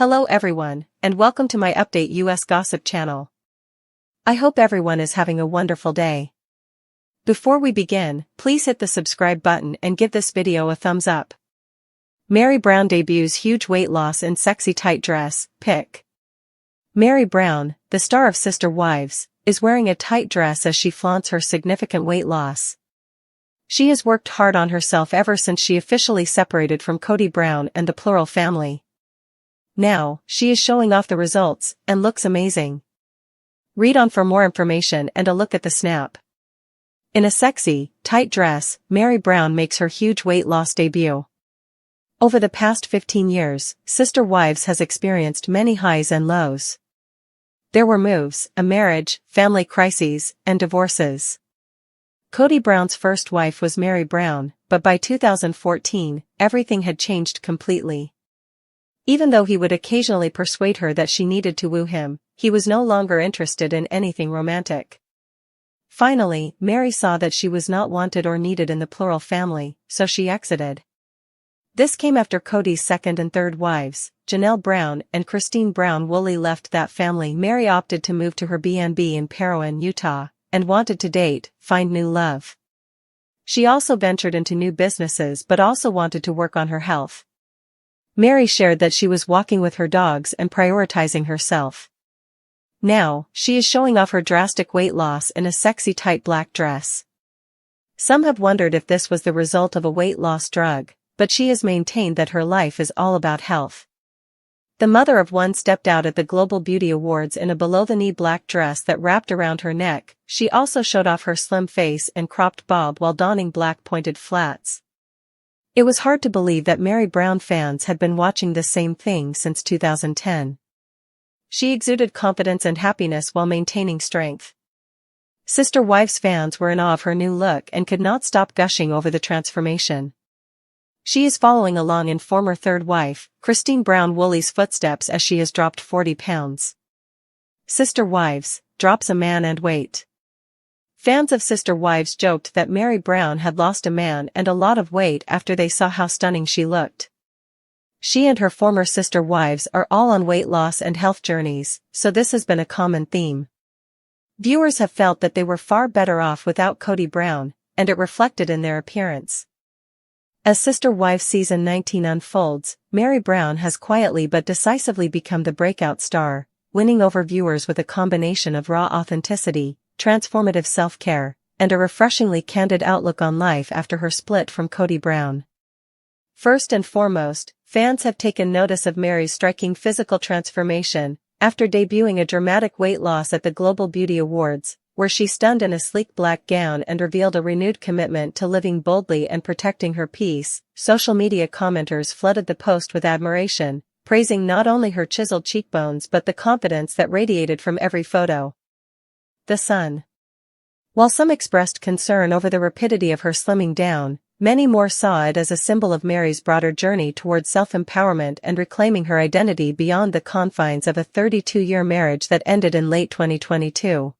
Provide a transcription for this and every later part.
Hello everyone, and welcome to my Update US Gossip channel. I hope everyone is having a wonderful day. Before we begin, please hit the subscribe button and give this video a thumbs up. Meri Brown debuts huge weight loss in sexy tight dress, pic. Meri Brown, the star of Sister Wives, is wearing a tight dress as she flaunts her significant weight loss. She has worked hard on herself ever since she officially separated from Kody Brown and the Plural family. Now, she is showing off the results, and looks amazing. Read on for more information and a look at the snap. In a sexy, tight dress, Meri Brown makes her huge weight loss debut. Over the past 15 years, Sister Wives has experienced many highs and lows. There were moves, a marriage, family crises, and divorces. Kody Brown's first wife was Meri Brown, but by 2014, everything had changed completely. Even though he would occasionally persuade her that she needed to woo him, he was no longer interested in anything romantic. Finally, Meri saw that she was not wanted or needed in the Plural family, so she exited. This came after Kody's second and third wives, Janelle Brown and Christine Brown Woolley, left that family. Meri opted to move to her B&B in Parowan, Utah, and wanted to date, find new love. She also ventured into new businesses but also wanted to work on her health. Meri shared that she was walking with her dogs and prioritizing herself. Now, she is showing off her drastic weight loss in a sexy tight black dress. Some have wondered if this was the result of a weight loss drug, but she has maintained that her life is all about health. The mother of one stepped out at the Global Beauty Awards in a below-the-knee black dress that wrapped around her neck. She also showed off her slim face and cropped bob while donning black pointed flats. It was hard to believe that Meri Brown fans had been watching the same thing since 2010. She exuded confidence and happiness while maintaining strength. Sister Wives fans were in awe of her new look and could not stop gushing over the transformation. She is following along in former third wife, Christine Brown Woolley's footsteps as she has dropped 40 pounds. Sister Wives, drops a man and weight. Fans of Sister Wives joked that Meri Brown had lost a man and a lot of weight after they saw how stunning she looked. She and her former Sister Wives are all on weight loss and health journeys, so this has been a common theme. Viewers have felt that they were far better off without Kody Brown, and it reflected in their appearance. As Sister Wives season 19 unfolds, Meri Brown has quietly but decisively become the breakout star, winning over viewers with a combination of raw authenticity, transformative self-care, and a refreshingly candid outlook on life after her split from Kody Brown. First and foremost, fans have taken notice of Meri's striking physical transformation, after debuting a dramatic weight loss at the Global Beauty Awards, where she stunned in a sleek black gown and revealed a renewed commitment to living boldly and protecting her peace. Social media commenters flooded the post with admiration, praising not only her chiseled cheekbones but the confidence that radiated from every photo. The Sun. While some expressed concern over the rapidity of her slimming down, many more saw it as a symbol of Meri's broader journey towards self-empowerment and reclaiming her identity beyond the confines of a 32-year marriage that ended in late 2022.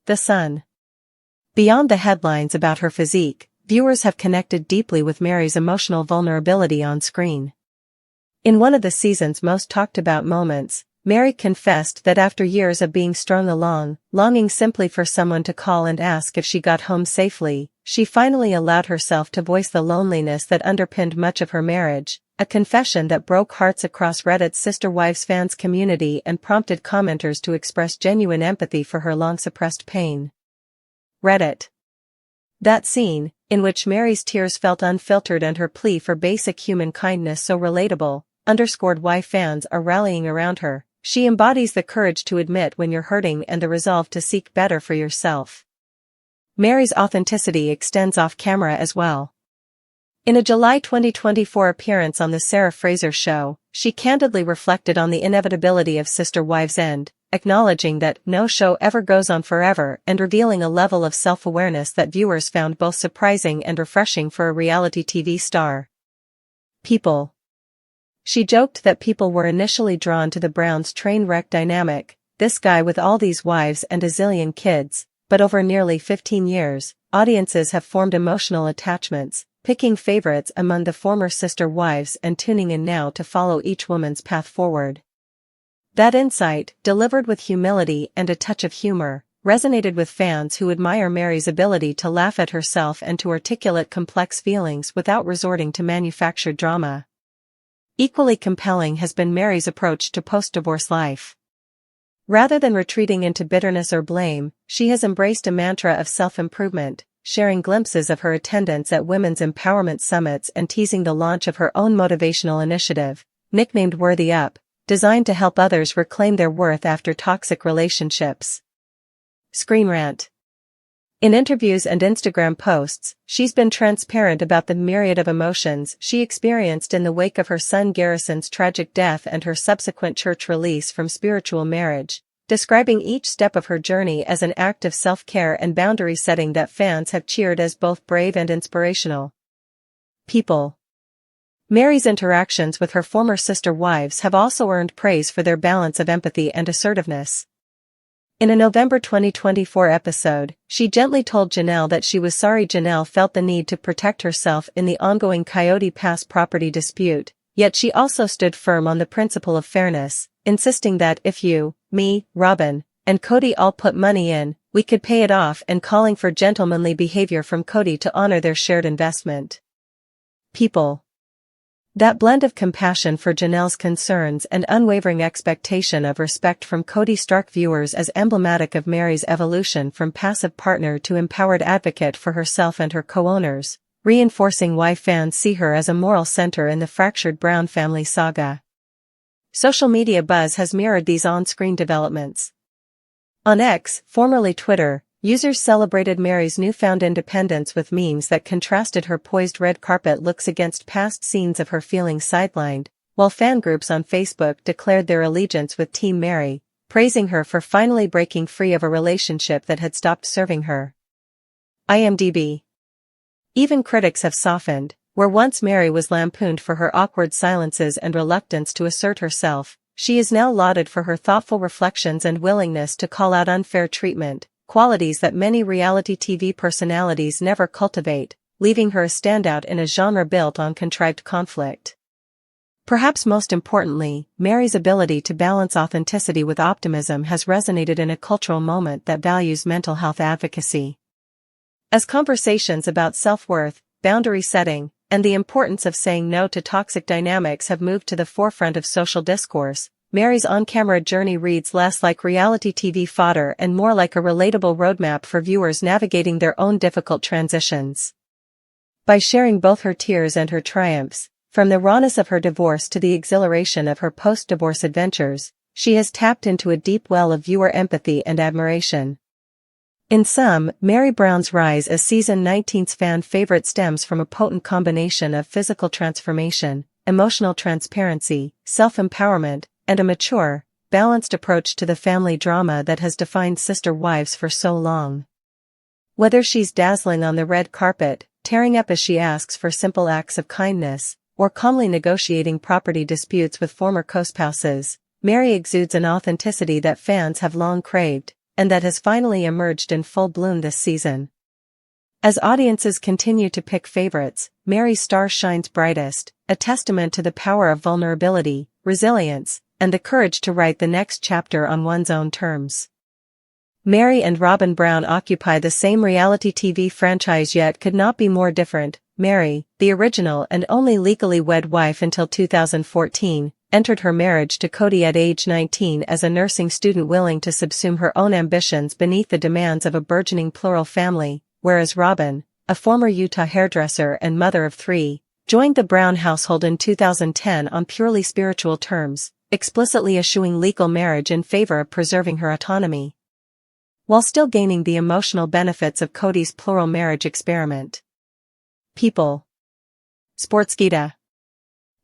The Sun. Beyond the headlines about her physique, viewers have connected deeply with Meri's emotional vulnerability on screen. In one of the season's most talked-about moments, Meri confessed that after years of being strung along, longing simply for someone to call and ask if she got home safely, she finally allowed herself to voice the loneliness that underpinned much of her marriage, a confession that broke hearts across Reddit's Sister Wives fans community and prompted commenters to express genuine empathy for her long-suppressed pain. Reddit. That scene, in which Meri's tears felt unfiltered and her plea for basic human kindness so relatable, underscored why fans are rallying around her. She embodies the courage to admit when you're hurting and the resolve to seek better for yourself. Meri's authenticity extends off-camera as well. In a July 2024 appearance on The Sarah Fraser Show, she candidly reflected on the inevitability of Sister Wives' end, acknowledging that no show ever goes on forever and revealing a level of self-awareness that viewers found both surprising and refreshing for a reality TV star. People. She joked that people were initially drawn to the Browns' train wreck dynamic, this guy with all these wives and a zillion kids, but over nearly 15 years, audiences have formed emotional attachments, picking favorites among the former sister wives and tuning in now to follow each woman's path forward. That insight, delivered with humility and a touch of humor, resonated with fans who admire Meri's ability to laugh at herself and to articulate complex feelings without resorting to manufactured drama. Equally compelling has been Meri's approach to post-divorce life. Rather than retreating into bitterness or blame, she has embraced a mantra of self-improvement, sharing glimpses of her attendance at women's empowerment summits and teasing the launch of her own motivational initiative, nicknamed Worthy Up, designed to help others reclaim their worth after toxic relationships. Screen Rant. In interviews and Instagram posts, she's been transparent about the myriad of emotions she experienced in the wake of her son Garrison's tragic death and her subsequent church release from spiritual marriage, describing each step of her journey as an act of self-care and boundary setting that fans have cheered as both brave and inspirational. People. Meri's interactions with her former sister wives have also earned praise for their balance of empathy and assertiveness. In a November 2024 episode, she gently told Janelle that she was sorry Janelle felt the need to protect herself in the ongoing Coyote Pass property dispute, yet she also stood firm on the principle of fairness, insisting that if you, me, Robyn, and Kody all put money in, we could pay it off, and calling for gentlemanly behavior from Kody to honor their shared investment. People. That blend of compassion for Janelle's concerns and unwavering expectation of respect from Kody struck viewers as emblematic of Meri's evolution from passive partner to empowered advocate for herself and her co-owners, reinforcing why fans see her as a moral center in the fractured Brown family saga. Social media buzz has mirrored these on-screen developments. On X, formerly Twitter, users celebrated Meri's newfound independence with memes that contrasted her poised red carpet looks against past scenes of her feeling sidelined, while fan groups on Facebook declared their allegiance with Team Meri, praising her for finally breaking free of a relationship that had stopped serving her. IMDb. Even critics have softened. Where once Meri was lampooned for her awkward silences and reluctance to assert herself, she is now lauded for her thoughtful reflections and willingness to call out unfair treatment, qualities that many reality TV personalities never cultivate, leaving her a standout in a genre built on contrived conflict. Perhaps most importantly, Meri's ability to balance authenticity with optimism has resonated in a cultural moment that values mental health advocacy. As conversations about self-worth, boundary setting, and the importance of saying no to toxic dynamics have moved to the forefront of social discourse, Meri's on-camera journey reads less like reality TV fodder and more like a relatable roadmap for viewers navigating their own difficult transitions. By sharing both her tears and her triumphs, from the rawness of her divorce to the exhilaration of her post-divorce adventures, she has tapped into a deep well of viewer empathy and admiration. In sum, Meri Brown's rise as season 19's fan favorite stems from a potent combination of physical transformation, emotional transparency, self-empowerment, and a mature, balanced approach to the family drama that has defined sister wives for so long. Whether she's dazzling on the red carpet, tearing up as she asks for simple acts of kindness, or calmly negotiating property disputes with former co-spouses, Meri exudes an authenticity that fans have long craved, and that has finally emerged in full bloom this season. As audiences continue to pick favorites, Meri's star shines brightest, a testament to the power of vulnerability, resilience, and the courage to write the next chapter on one's own terms. Meri and Robyn Brown occupy the same reality TV franchise yet could not be more different. Meri, the original and only legally wed wife until 2014, entered her marriage to Kody at age 19 as a nursing student willing to subsume her own ambitions beneath the demands of a burgeoning plural family, whereas Robyn, a former Utah hairdresser and mother of 3, joined the Brown household in 2010 on purely spiritual terms, explicitly eschewing legal marriage in favor of preserving her autonomy, while still gaining the emotional benefits of Kody's plural marriage experiment. People. Sportskeeda.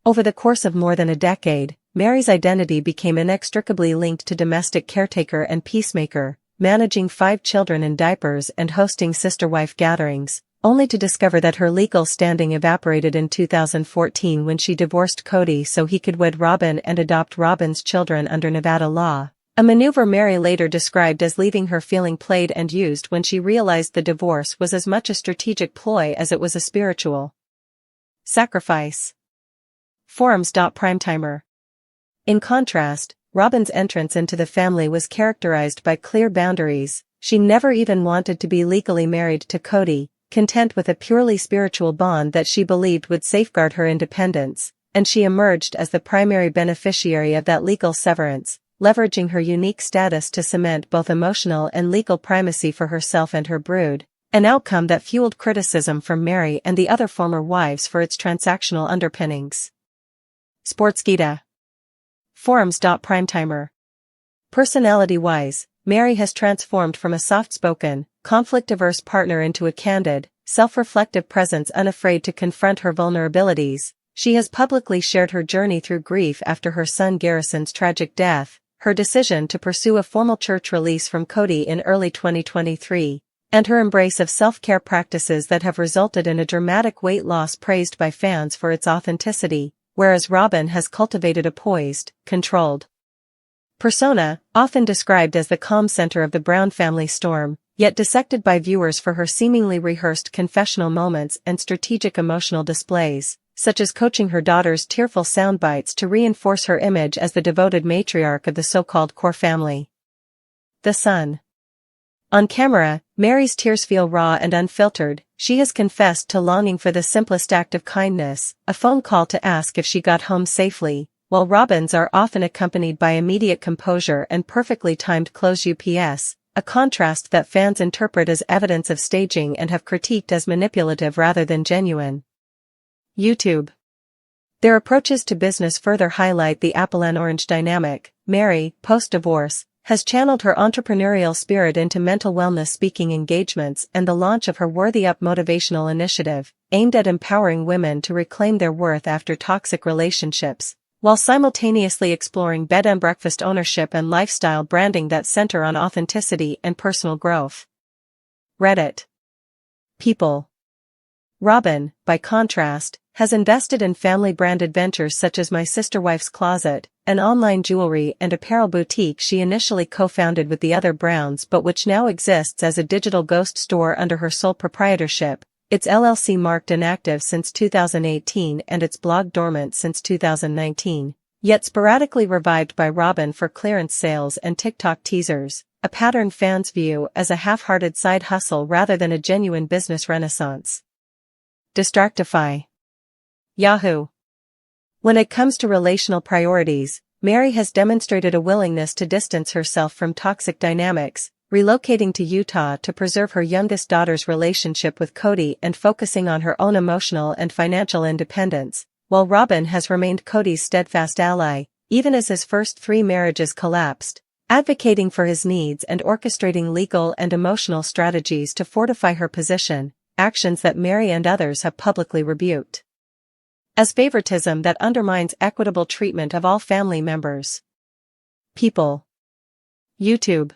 Over the course of more than a decade, Meri's identity became inextricably linked to domestic caretaker and peacemaker, managing 5 children in diapers and hosting sister-wife gatherings, only to discover that her legal standing evaporated in 2014 when she divorced Kody so he could wed Robyn and adopt Robyn's children under Nevada law, a maneuver Meri later described as leaving her feeling played and used when she realized the divorce was as much a strategic ploy as it was a spiritual. Sacrifice. Forums. Primetimer. In contrast, Robyn's entrance into the family was characterized by clear boundaries. She never even wanted to be legally married to Kody, content with a purely spiritual bond that she believed would safeguard her independence, and she emerged as the primary beneficiary of that legal severance, leveraging her unique status to cement both emotional and legal primacy for herself and her brood, an outcome that fueled criticism from Meri and the other former wives for its transactional underpinnings. Sportskeeda. Forums. Primetimer. Personality-wise, Meri has transformed from a soft-spoken, conflict-averse partner into a candid, self-reflective presence unafraid to confront her vulnerabilities. She has publicly shared her journey through grief after her son Garrison's tragic death, her decision to pursue a formal church release from Kody in early 2023, and her embrace of self-care practices that have resulted in a dramatic weight loss praised by fans for its authenticity, whereas Robyn has cultivated a poised, controlled persona, often described as the calm center of the Brown family storm, yet dissected by viewers for her seemingly rehearsed confessional moments and strategic emotional displays, such as coaching her daughter's tearful soundbites to reinforce her image as the devoted matriarch of the so-called core family. The Sun. On camera, Meri's tears feel raw and unfiltered. She has confessed to longing for the simplest act of kindness, a phone call to ask if she got home safely, while Robyn's are often accompanied by immediate composure and perfectly timed close UPS, a contrast that fans interpret as evidence of staging and have critiqued as manipulative rather than genuine. YouTube. Their approaches to business further highlight the apple and orange dynamic. Meri, post-divorce, has channeled her entrepreneurial spirit into mental wellness speaking engagements and the launch of her Worthy Up motivational initiative, aimed at empowering women to reclaim their worth after toxic relationships, while simultaneously exploring bed and breakfast ownership and lifestyle branding that center on authenticity and personal growth. Reddit. People. Robyn, by contrast, has invested in family-branded ventures such as My Sister Wife's Closet, an online jewelry and apparel boutique she initially co-founded with the other Browns but which now exists as a digital ghost store under her sole proprietorship, its LLC marked inactive since 2018 and its blog dormant since 2019, yet sporadically revived by Robyn for clearance sales and TikTok teasers, a pattern fans view as a half-hearted side hustle rather than a genuine business renaissance. Distractify. Yahoo! When it comes to relational priorities, Meri has demonstrated a willingness to distance herself from toxic dynamics, relocating to Utah to preserve her youngest daughter's relationship with Kody and focusing on her own emotional and financial independence, while Robyn has remained Kody's steadfast ally, even as his first 3 marriages collapsed, advocating for his needs and orchestrating legal and emotional strategies to fortify her position, actions that Meri and others have publicly rebuked as favoritism that undermines equitable treatment of all family members. People. YouTube.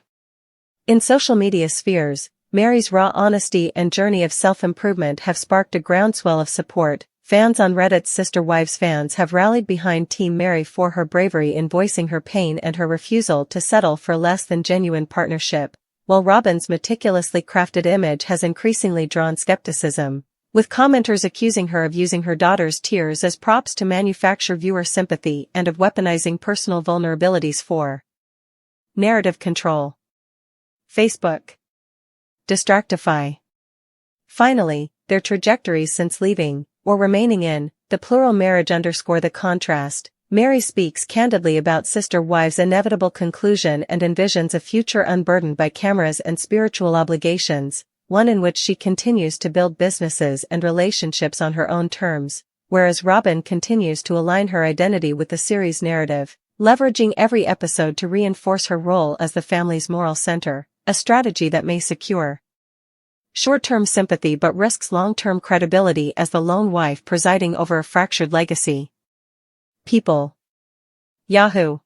In social media spheres, Meri's raw honesty and journey of self-improvement have sparked a groundswell of support. Fans on Reddit's Sister Wives fans have rallied behind Team Meri for her bravery in voicing her pain and her refusal to settle for less than genuine partnership, while Robyn's meticulously crafted image has increasingly drawn skepticism, with commenters accusing her of using her daughter's tears as props to manufacture viewer sympathy and of weaponizing personal vulnerabilities for narrative control. Facebook. Distractify. Finally, their trajectories since leaving, or remaining in, the plural marriage underscore the contrast. Meri speaks candidly about Sister Wives' inevitable conclusion and envisions a future unburdened by cameras and spiritual obligations, one in which she continues to build businesses and relationships on her own terms, whereas Robyn continues to align her identity with the series' narrative, leveraging every episode to reinforce her role as the family's moral center, a strategy that may secure short-term sympathy but risks long-term credibility as the lone wife presiding over a fractured legacy. People. Yahoo!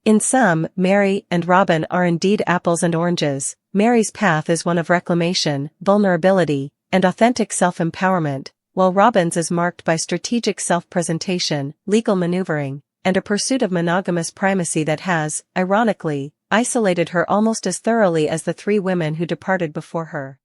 In sum, Meri and Robyn are indeed apples and oranges. Meri's path is one of reclamation, vulnerability, and authentic self-empowerment, while Robyn's is marked by strategic self-presentation, legal maneuvering, and a pursuit of monogamous primacy that has, ironically, isolated her almost as thoroughly as the 3 women who departed before her.